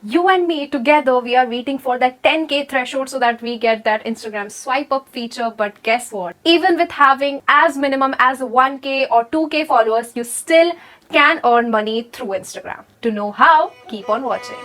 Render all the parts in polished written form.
You and me together, we are waiting for that 10K threshold so that we get that Instagram swipe up feature. But guess what? Even with having as minimum as 1K or 2K followers, you still can earn money through Instagram. To know how, keep on watching.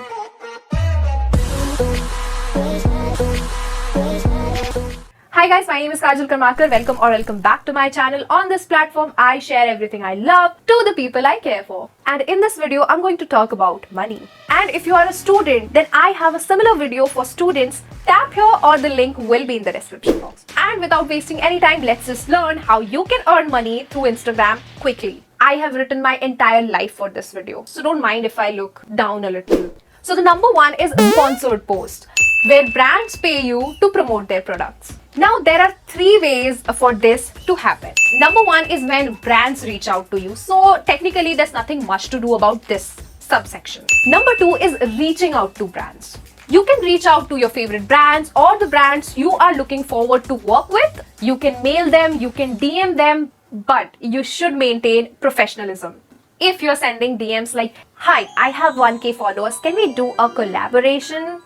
Hi guys, my name is Kohl Karmakar. Welcome back to my channel. On this platform, I share everything I love to the people I care for. And in this video, I'm going to talk about money. And if you are a student, then I have a similar video for students. Tap here or the link will be in the description box. And without wasting any time, let's just learn how you can earn money through Instagram quickly. I have written my entire life for this video, so don't mind if I look down a little. So the number one is a sponsored post, where brands pay you to promote their products. Now, there are three ways for this to happen. Number one is when brands reach out to you. So technically, there's nothing much to do about this subsection. Number two is reaching out to brands. You can reach out to your favorite brands or the brands you are looking forward to work with. You can mail them, you can DM them, but you should maintain professionalism. If you're sending DMs like, "Hi, I have 1K followers, can we do a collaboration?"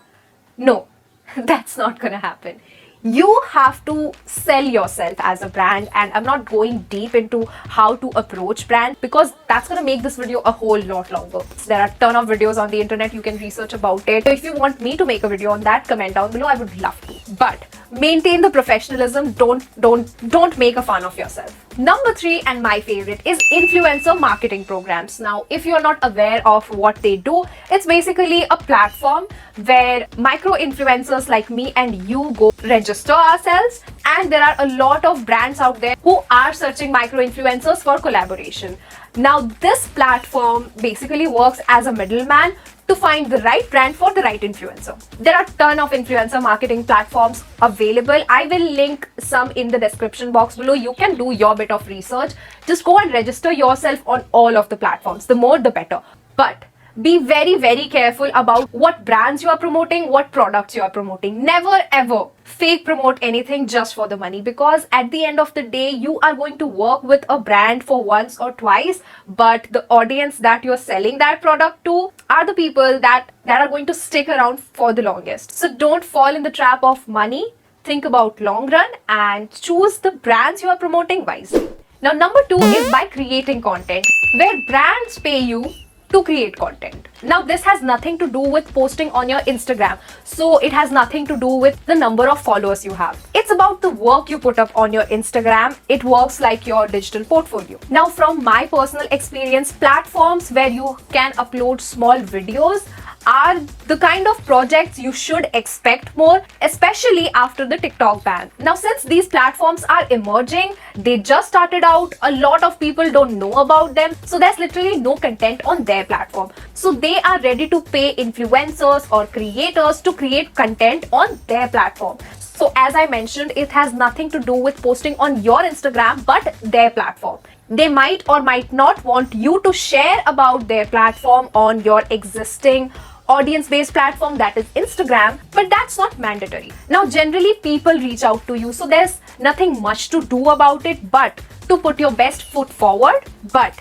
No, that's not gonna happen. You have to sell yourself as a brand, and I'm not going deep into how to approach brands because that's gonna make this video a whole lot longer. There are a ton of videos on the internet, you can research about it. So if you want me to make a video on that, comment down below, I would love to. But maintain the professionalism, don't make a fun of yourself. Number three, and my favorite, is influencer marketing programs. Now, if you're not aware of what they do, it's basically a platform where micro influencers like me and you go register ourselves, and there are a lot of brands out there who are searching micro influencers for collaboration. Now, this platform basically works as a middleman to find the right brand for the right influencer. There are a ton of influencer marketing platforms available. I will link some in the description box below. You can do your bit of research. Just go and register yourself on all of the platforms. The more, the better. But be very careful about what brands you are promoting, what products you are promoting. Never ever fake promote anything just for the money, because at the end of the day, you are going to work with a brand for once or twice, but the audience that you're selling that product to are the people that are going to stick around for the longest. So don't fall in the trap of money. Think about long run and choose the brands you are promoting wisely. Now, number two is by creating content, where brands pay you to create content. Now, this has nothing to do with posting on your Instagram, so it has nothing to do with the number of followers you have. It's about the work you put up on your Instagram. It works like your digital portfolio. Now, from my personal experience, platforms where you can upload small videos are the kind of projects you should expect more, especially after the TikTok ban. Now, since these platforms are emerging, they just started out, a lot of people don't know about them, so there's literally no content on their platform. So they are ready to pay influencers or creators to create content on their platform. So as I mentioned, it has nothing to do with posting on your Instagram, but their platform. They might or might not want you to share about their platform on your existing audience-based platform, that is Instagram, but that's not mandatory. Now, generally people reach out to you, so there's nothing much to do about it but to put your best foot forward. But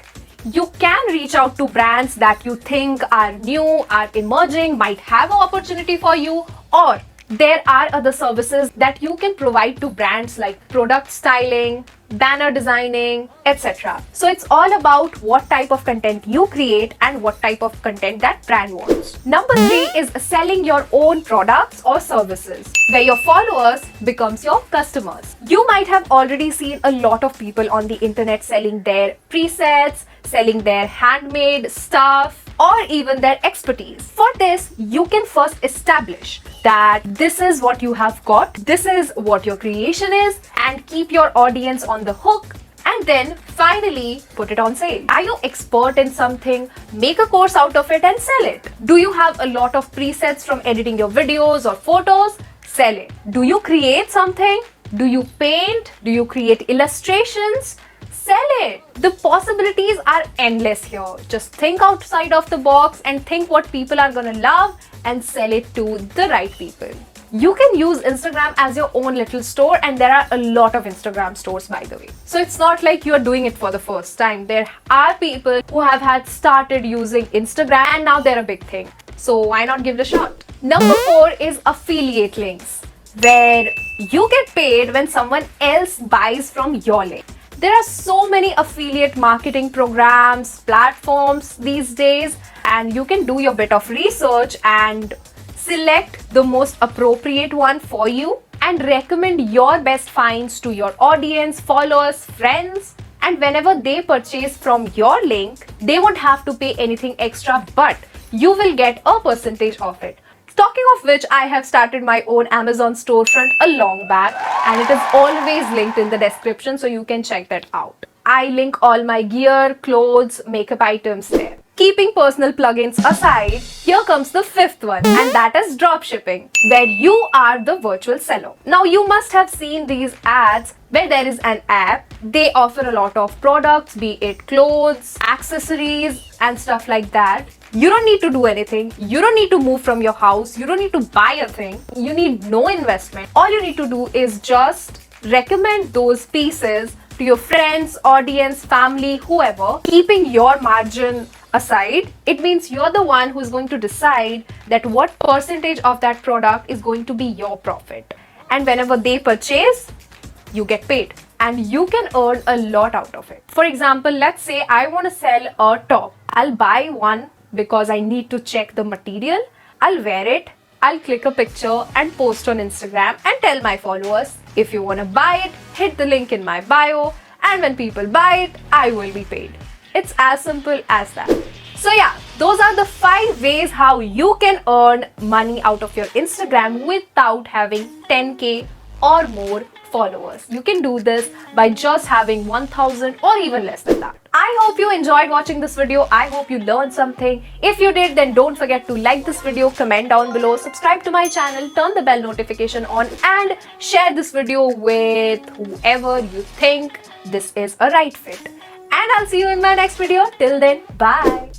you can reach out to brands that you think are new, are emerging, might have an opportunity for you, or there are other services that you can provide to brands like product styling, banner designing, etc. So it's all about what type of content you create and what type of content that brand wants. Number three is selling your own products or services, where your followers becomes your customers. You might have already seen a lot of people on the internet selling their presets, selling their handmade stuff, or even their expertise. For this, you can first establish that this is what you have got, this is what your creation is, and keep your audience on the hook, and then finally put it on sale. Are you expert in something? Make a course out of it and sell it. Do you have a lot of presets from editing your videos or photos? Sell it. Do you create something? Do you paint? Do you create illustrations? Sell it. The possibilities are endless here. Just think outside of the box and think what people are gonna love and sell it to the right people. You can use Instagram as your own little store, and there are a lot of Instagram stores, by the way. So it's not like you're doing it for the first time. There are people who have had started using Instagram and now they're a big thing. So why not give it a shot? Number 4 is affiliate links, where you get paid when someone else buys from your link. There are so many affiliate marketing programs, platforms these days, and you can do your bit of research and select the most appropriate one for you and recommend your best finds to your audience, followers, friends. And whenever they purchase from your link, they won't have to pay anything extra, but you will get a percentage of it. Talking of which, I have started my own Amazon storefront a long back, and it is always linked in the description, so you can check that out. I link all my gear, clothes, makeup items there. Keeping personal plugins aside, here comes the 5th one, and that is dropshipping, where you are the virtual seller. Now, you must have seen these ads where there is an app. They offer a lot of products, be it clothes, accessories, and stuff like that. You don't need to do anything. You don't need to move from your house. You don't need to buy a thing. You need no investment. All you need to do is just recommend those pieces to your friends, audience, family, whoever, keeping your margin aside. It means you're the one who's going to decide that what percentage of that product is going to be your profit. And whenever they purchase, you get paid. And you can earn a lot out of it. For example, let's say I want to sell a top. I'll buy one because I need to check the material. I'll wear it. I'll click a picture and post on Instagram and tell my followers, if you want to buy it, hit the link in my bio, and when people buy it, I will be paid. It's as simple as that. So yeah, those are the 5 ways how you can earn money out of your Instagram without having 10K or more followers. You can do this by just having 1,000 or even less than that. I hope you enjoyed watching this video. I hope you learned something. If you did, then don't forget to like this video, comment down below, subscribe to my channel, turn the bell notification on, and share this video with whoever you think this is a right fit. And I'll see you in my next video. Till then, bye.